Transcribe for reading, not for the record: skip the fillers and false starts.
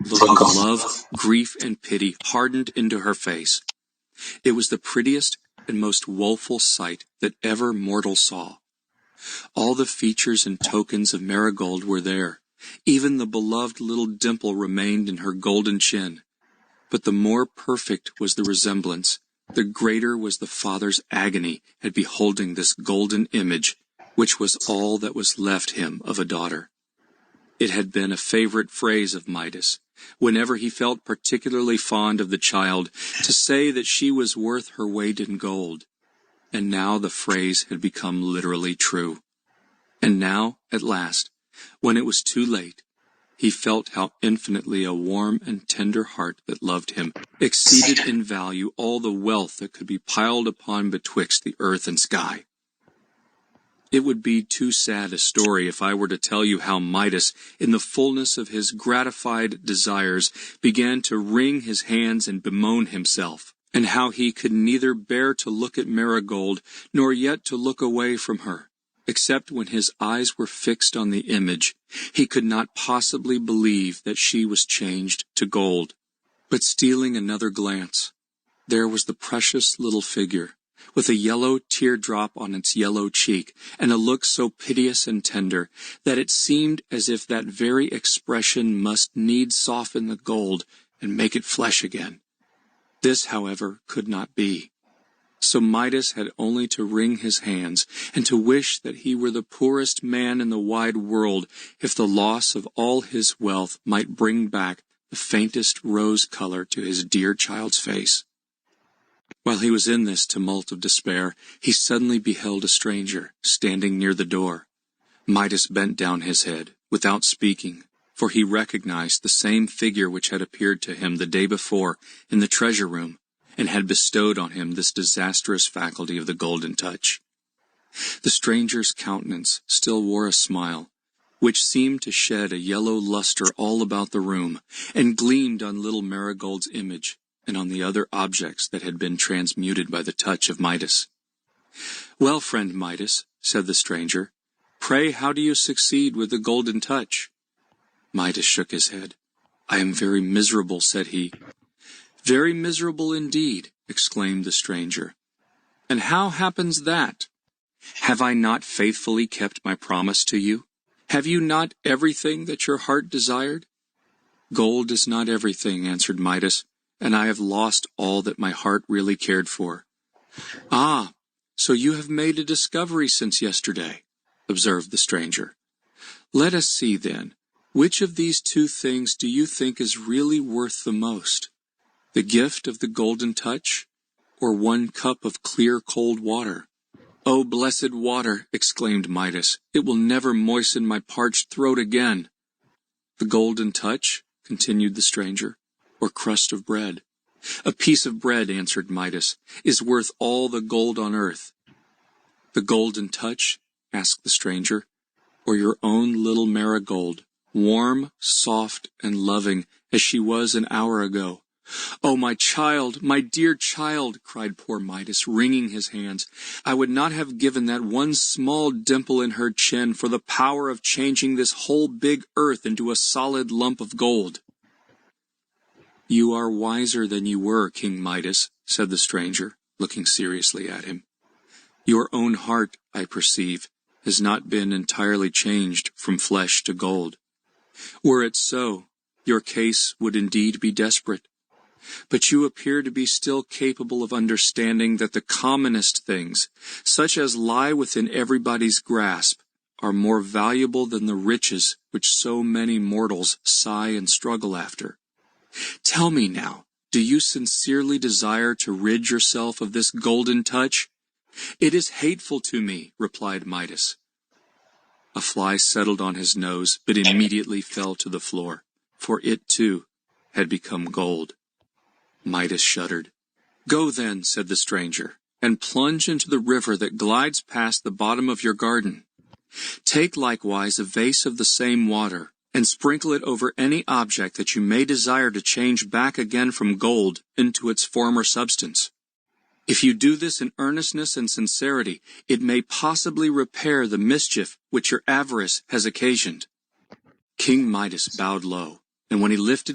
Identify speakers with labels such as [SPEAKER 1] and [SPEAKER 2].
[SPEAKER 1] look of love, grief, and pity hardened into her face. It was the prettiest and most woeful sight that ever mortal saw. All the features and tokens of Marigold were there. Even the beloved little dimple remained in her golden chin. But the more perfect was the resemblance, the greater was the father's agony at beholding this golden image, which was all that was left him of a daughter. It had been a favorite phrase of Midas, whenever he felt particularly fond of the child, to say that she was worth her weight in gold. And now the phrase had become literally true. And now, at last, when it was too late, he felt how infinitely a warm and tender heart that loved him exceeded in value all the wealth that could be piled upon betwixt the earth and sky. It would be too sad a story if I were to tell you how Midas, in the fullness of his gratified desires, began to wring his hands and bemoan himself, and how he could neither bear to look at Marigold nor yet to look away from her. Except when his eyes were fixed on the image, he could not possibly believe that she was changed to gold. But stealing another glance, there was the precious little figure, with a yellow teardrop on its yellow cheek, and a look so piteous and tender, that it seemed as if that very expression must needs soften the gold and make it flesh again. This, however, could not be. So Midas had only to wring his hands, and to wish that he were the poorest man in the wide world, if the loss of all his wealth might bring back the faintest rose color to his dear child's face. While he was in this tumult of despair, he suddenly beheld a stranger, standing near the door. Midas bent down his head, without speaking, for he recognized the same figure which had appeared to him the day before in the treasure room, and had bestowed on him this disastrous faculty of the golden touch. The stranger's countenance still wore a smile, which seemed to shed a yellow luster all about the room, and gleamed on little Marigold's image, and on the other objects that had been transmuted by the touch of Midas. "Well, friend Midas," said the stranger, "pray how do you succeed with the golden touch?" Midas shook his head. "I am very miserable," said he. "Very miserable indeed," exclaimed the stranger. "And how happens that? Have I not faithfully kept my promise to you? Have you not everything that your heart desired?" "Gold is not everything," answered Midas, "and I have lost all that my heart really cared for." "Ah, so you have made a discovery since yesterday," observed the stranger. "Let us see, then, which of these two things do you think is really worth the most? The gift of the golden touch, or 1 cup of clear cold water?" "Oh, blessed water!" exclaimed Midas. "It will never moisten my parched throat again." "The golden touch," continued the stranger, "or crust of bread?" "A piece of bread," answered Midas, "is worth all the gold on earth." "The golden touch?" asked the stranger, "or your own little Marigold, warm, soft, and loving as she was an hour ago?" "Oh, my child, my dear child!" cried poor Midas, wringing his hands. "I would not have given that one small dimple in her chin for the power of changing this whole big earth into a solid lump of gold." "You are wiser than you were, King Midas," said the stranger, looking seriously at him. "Your own heart, I perceive, has not been entirely changed from flesh to gold. Were it so, your case would indeed be desperate. But you appear to be still capable of understanding that the commonest things, such as lie within everybody's grasp, are more valuable than the riches which so many mortals sigh and struggle after. Tell me now, do you sincerely desire to rid yourself of this golden touch?" "It is hateful to me," replied Midas. A fly settled on his nose, but immediately fell to the floor, for it, too, had become gold. Midas shuddered. "Go then," said the stranger, "and plunge into the river that glides past the bottom of your garden. Take likewise a vase of the same water, and sprinkle it over any object that you may desire to change back again from gold into its former substance. If you do this in earnestness and sincerity, it may possibly repair the mischief which your avarice has occasioned." King Midas bowed low, and when he lifted